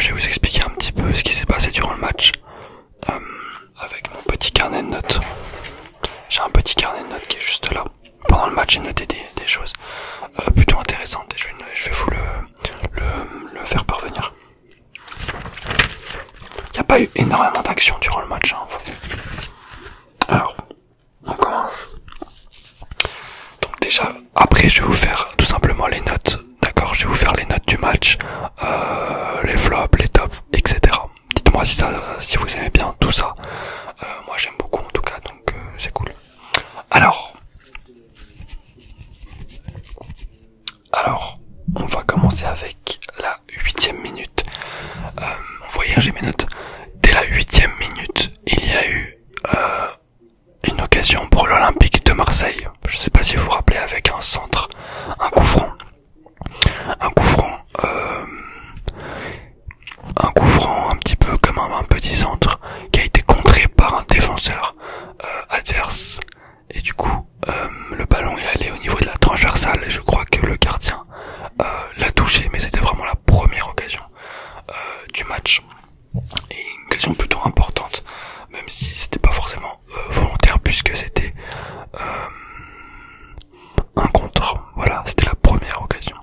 je vais vous expliquer un petit peu ce qui s'est passé durant le match avec mon petit carnet de notes. J'ai un petit carnet de notes qui est juste là. Pendant le match, j'ai noté des choses plutôt intéressantes et je vais vous le faire parvenir. Il n'y a pas eu énormément d'action durant le match. Alors, on commence. Donc déjà, après je vais vous faire tout simplement les notes. D'accord, je vais vous faire les notes du match, les flops, les tops, etc. Dites-moi si vous aimez bien tout ça. Moi j'aime beaucoup en tout cas, donc c'est cool. Alors, on va commencer avec la 8e minute. Vous voyez, j'ai mes notes. Dès la 8e minute, il y a eu une occasion pour l'Olympique de Marseille. Je sais pas si vous vous rappelez, avec un centre, un coup franc, un petit peu comme un petit centre qui a été contré par un défenseur adverse. Et du coup, le ballon est allé au niveau de la transversale et je crois que le gardien l'a touché, mais c'était vraiment la première occasion du match. Et une occasion plutôt importante, même si c'était pas forcément volontaire puisque c'était un contre. Voilà, c'était la première occasion.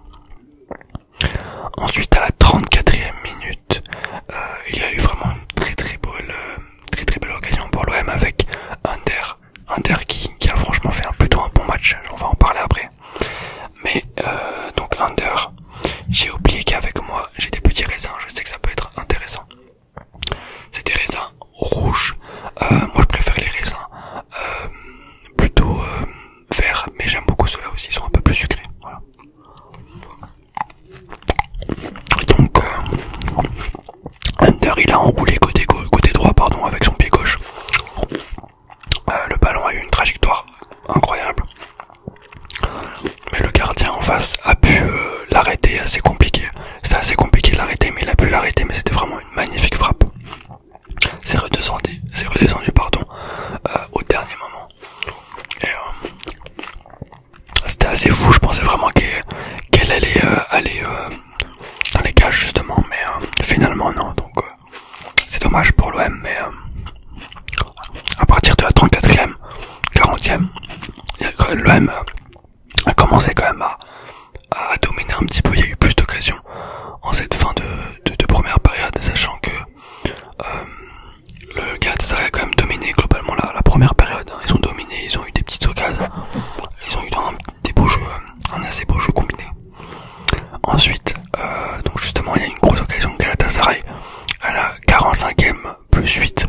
Ensuite, à la 34e minute, il y a eu vraiment une très très belle occasion pour l'OM avec Under qui a franchement fait plutôt un bon match. On va en parler après. Mais donc Under, j'ai oublié qu'avec moi j'ai des petits raisins. Je sais que ça peut être intéressant. C'est des raisins rouges. Moi je préfère les raisins plutôt verts, mais j'aime beaucoup ceux-là aussi. Ils sont un peu plus sucrés. Voilà. Donc Under il a enroulé côté droit avec son pied gauche. Le ballon a eu une trajectoire incroyable, mais le gardien en face a pu l'arrêter. Assez compliqué. C'était assez compliqué de l'arrêter, mais il a pu l'arrêter. Mais c'était vraiment une magnifique frappe. C'est redescendu au dernier moment. Et c'était assez fou. Je pensais vraiment qu'elle allait aller dans les cages justement, mais finalement non. Donc c'est dommage pour l'OM, mais à partir de la 34e, 40e, l'OM a commencé quand même à dominer un petit peu. Il y a eu plus d'occasions en cette fin de première période, sachant que le Galatasaray a quand même dominé globalement la première période. Ils ont dominé, ils ont eu des petites occasions, ils ont eu des beaux jeux, un assez beau jeu combiné. Ensuite, donc justement, il y a une grosse occasion de Galatasaray à la 45e plus 8.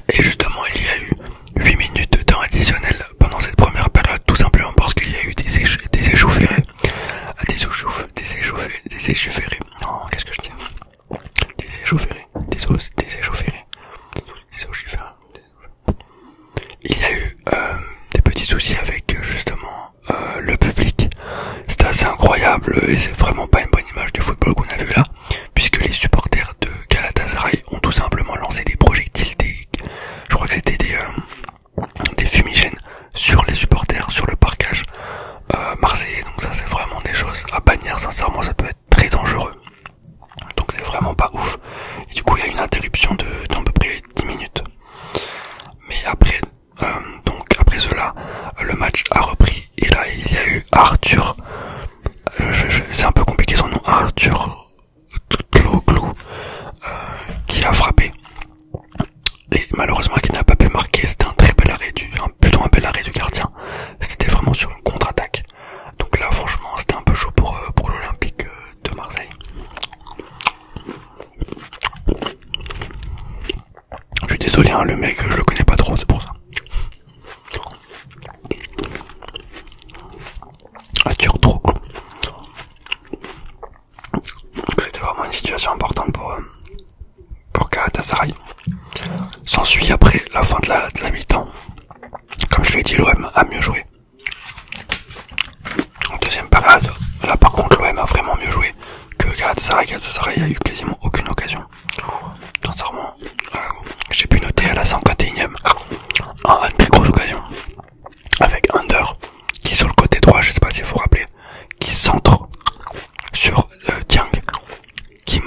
Et justement, il y a eu 8 minutes de temps additionnel pendant cette première période, tout simplement parce qu'il y a eu des échaufférés. Des échaufférés. Non, qu'est-ce que je dis? Des échaufférés. Il y a eu des petits soucis avec justement le public. C'était assez incroyable et c'est vraiment pas une bonne image du football qu'on a vu là, puisque les supporters de Galatasaray ont tout simplement lancé des projectiles, je crois que c'était des fumigènes sur les supporters, sur le parquage marseillais. Donc ça, c'est vraiment des choses à bannir. Sincèrement, ça peut être très dangereux. Donc c'est vraiment pas ouf. Et du coup, il y a une interruption d'à peu près 10 minutes. Mais après, après cela, le match a repris. Et là, il y a eu Arthur. C'est un peu compliqué son nom. Arthur Clou, qui a frappé. Et malheureusement, qui n'a pas pu marquer. C'était plutôt un bel arrêt du gardien. C'était vraiment sur une contre-attaque. Donc là, franchement, c'était un peu chaud pour l'Olympique de Marseille. Je suis désolé, le mec, je le connais pas trop, c'est pour ça. Arthur trop cool. C'était vraiment une situation importante pour Galatasaray. S'ensuit après la fin de la mi-temps. Comme je l'ai dit, l'OM a mieux joué. En deuxième période, là par contre l'OM a vraiment mieux joué que Galatasaray. Galatasaray a eu quasiment aucune occasion. Sincèrement, j'ai pu noter à la 51e une très grosse occasion avec Under qui sur le côté droit, je sais pas si vous vous rappelez, qui centre sur Dieng, qui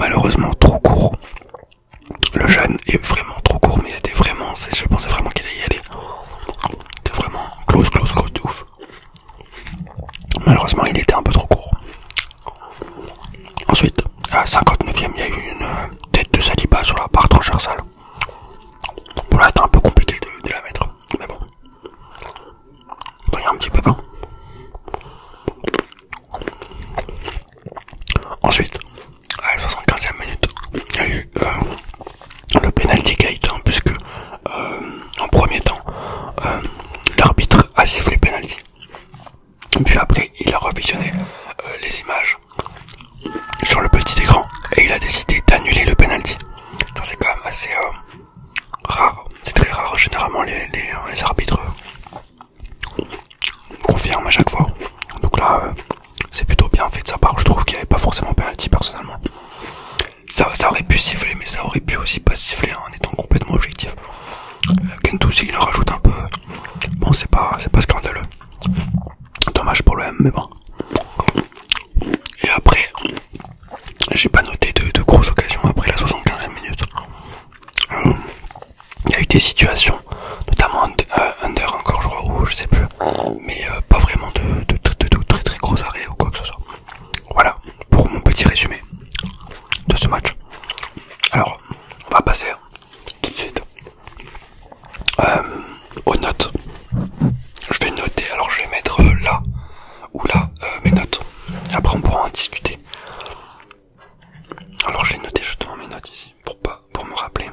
forcément penalty personnellement. Ça aurait pu siffler, mais ça aurait pu aussi pas siffler en étant complètement objectif. Gendouzi il en rajoute un peu. Bon, c'est pas scandaleux. Dommage pour le M, mais bon. Et après, j'ai pas noté de grosses occasions après la 75e minute. Il y a eu des situations, notamment under encore je crois, ou je sais plus, mais pas vraiment de très gros arrêts ou quoi que ce soit. Voilà pour mon petit résumé de ce match. Alors, on va passer tout de suite aux notes. Je vais noter, alors je vais mettre là ou là mes notes. Après on pourra en discuter. Alors j'ai noté justement mes notes ici pour me rappeler.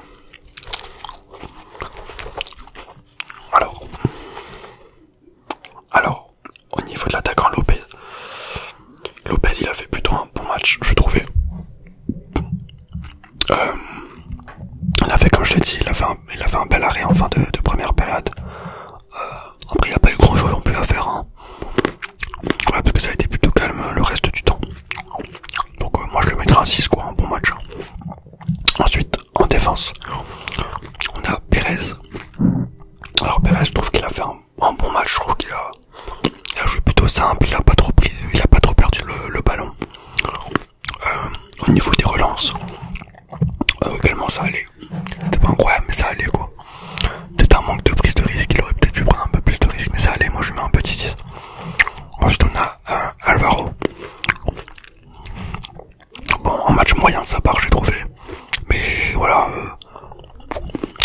Alors au niveau de l'attaquant Lopez, il a fait plutôt un bon match, je trouvais. Il a fait, comme je l'ai dit, il a fait un bel arrêt en fin de première période. Après il n'y a pas eu grand chose non plus à faire, hein. Voilà, parce que ça a été plutôt calme le reste du temps. Donc moi je le mettrai un 6 quoi, un bon match. Ensuite, en défense, on a Pérez. Alors Pérez, je trouve qu'il a fait un bon match, je trouve qu'il a joué plutôt simple, il a pas trop perdu le ballon. Au niveau des relances, également ça allait. C'était pas incroyable, mais ça allait quoi. Peut-être un manque de prise de risque, il aurait peut-être pu prendre un peu plus de risque, mais ça allait, moi je lui mets un petit 10. Ensuite on a Alvaro. Bon, un match moyen de sa part j'ai trouvé. Mais voilà,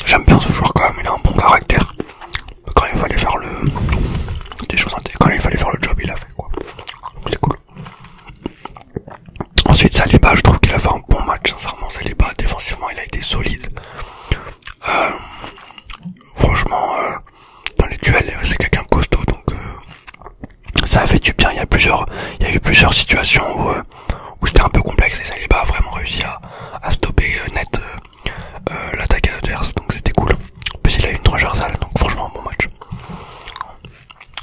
j'aime bien ce joueur quand même, il a un bon caractère. Quand il fallait faire quand il fallait faire le job, il l'a fait quoi. Donc c'est cool. Ensuite Saliba, je trouve qu'il a fait un bon match, sincèrement. Saliba, défensivement, il a été solide. Franchement, dans les duels, c'est quelqu'un de costaud, donc ça a fait du bien. Il y a eu plusieurs situations où c'était un peu complexe et Saliba a vraiment réussi à stopper net l'attaque adverse, donc c'était cool. En plus il a eu une transversale, donc franchement un bon match.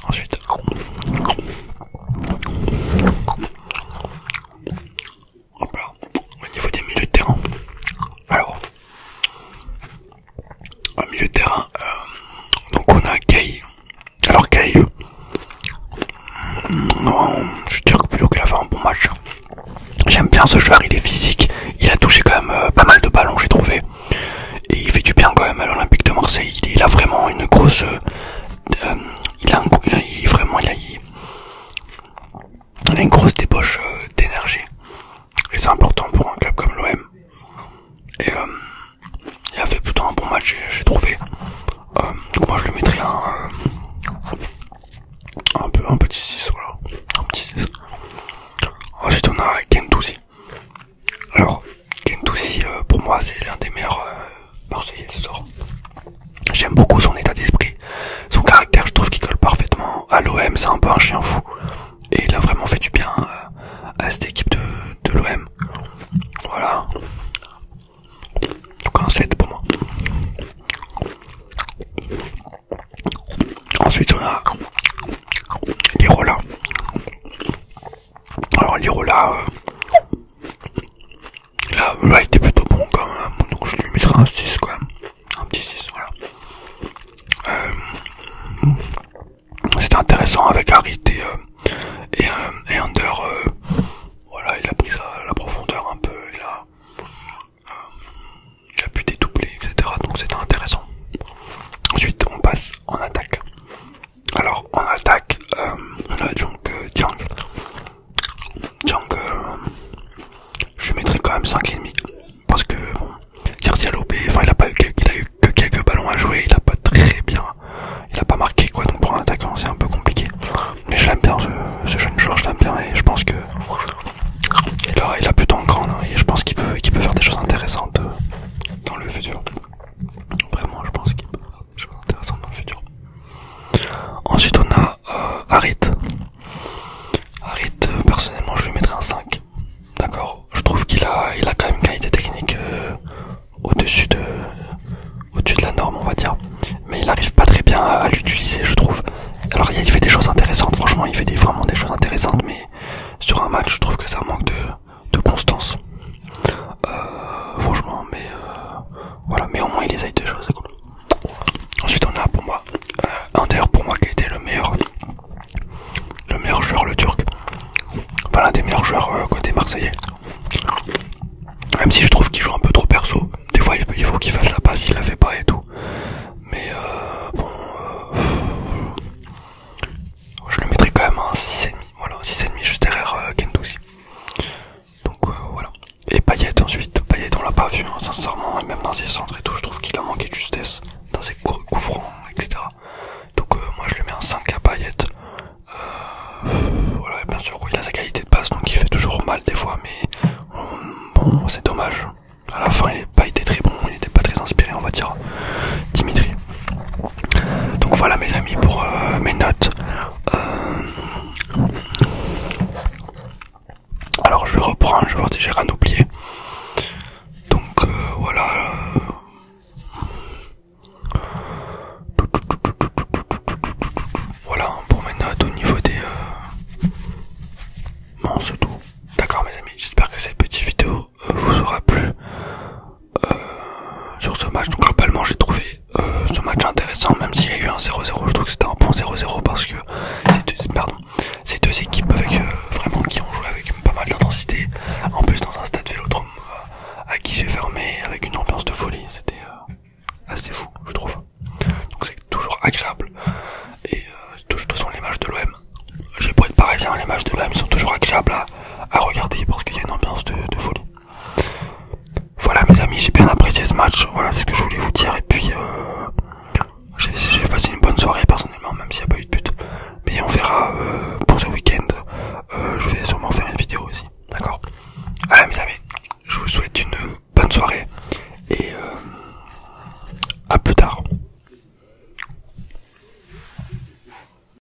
Ensuite, hop là, au niveau des milieux de terrain. Alors, au milieu de terrain, donc on a Kay. Alors Kay, je dirais plutôt qu'il a fait un bon match. J'aime bien ce joueur, il est physique, il a touché quand même pas mal de ballons j'ai trouvé. Et il fait du bien quand même à l'Olympique de Marseille, il a vraiment une grosse... il a une grosse débauche d'énergie. Et c'est important pour un club comme l'OM. Et il a fait plutôt un bon match j'ai trouvé. Donc moi je lui mettrais un petit 6, voilà. Un petit 6. Ensuite on a Gendouzi. Alors Gendouzi pour moi c'est l'un des meilleurs Marseillais ce soir. J'aime beaucoup son état d'esprit, son caractère, je trouve qu'il colle parfaitement à l'OM, c'est un peu un chien fou. Et il a vraiment fait du bien à cette équipe de l'OM. Voilà. Donc un 7 pour moi. Ensuite on a Lirola. Alors Lirola, là il était plutôt bon quand même, donc je lui mettrai un 6 quand même. Un petit 6, voilà. C'était intéressant avec Harit et Under. Voilà, il a pris la profondeur un peu, il a pu dédoubler, etc. Donc c'était intéressant. Ensuite on passe en attaque. Alors en attaque, on a donc Dieng. Je mettrais quand même 5,5 parce que bon, certes il a lopé, enfin il a eu que quelques ballons à jouer, il a pas très bien, il a pas marqué quoi, donc pour un attaquant c'est un peu compliqué. Mais je l'aime bien ce jeune joueur, je l'aime bien et je pense que il a plutôt en grande, hein, et je pense qu'il peut faire des choses intéressantes dans le futur. Vraiment, je pense qu'il peut faire des choses intéressantes dans le futur. Ensuite on a Harit. Personnellement je lui mettrais un 5. D'accord, je trouve qu'il a quand même une qualité technique au-dessus de la norme on va dire. Mais il arrive pas très bien à l'utiliser je trouve. Alors il fait des choses intéressantes, franchement il fait vraiment des choses intéressantes, mais sur un match je trouve que ça manque Enfin l'un des meilleurs joueurs côté marseillais. Même si je trouve qu'il joue un peu trop perso. Des fois il faut qu'il fasse la passe, il la fait pas et tout. Mais bon, je le mettrai quand même à un 6,5. Voilà, 6,5 juste derrière Gendouzi. Donc voilà. Et Payet ensuite. Payet on l'a pas vu, hein, sincèrement, et même dans ses centres et tout, je trouve qu'il a manqué de justesse dans ses coups francs, etc. Donc moi je lui mets un 5 à Payet. Voilà, bien sûr, il a sa qualité de passe, donc il fait toujours mal des fois, mais bon, c'est dommage. À la fin, il n'a pas été très bon, il n'était pas très inspiré, on va dire, Dimitri. Donc voilà mes amis pour mes notes. Alors je vais reprendre, je vais voir si j'ai rien oublié. Donc voilà. Voilà pour mes notes au niveau des... Bon, c'est tout. D'accord mes amis, j'espère que cette petite vidéo vous aura plu sur ce match. Donc globalement j'ai trouvé ce match intéressant, même s'il y a eu un 0-0. Je trouve que c'était un bon 0-0 parce que ces deux équipes avec vraiment qui ont joué avec pas mal d'intensité. En plus dans un stade Vélodrome à guichet fermé, avec une ambiance de folie. C'était assez fou, je trouve. Donc c'est toujours agréable. Et de toute façon les matchs de l'OM, j'ai beau être parisien, les matchs de l'OM sont toujours agréables à regarder parce qu'il y a une ambiance de folie. Voilà mes amis, j'ai bien apprécié ce match, voilà c'est ce que je voulais vous dire. Et puis j'ai passé une bonne soirée personnellement, même s'il n'y a pas eu de but. Mais on verra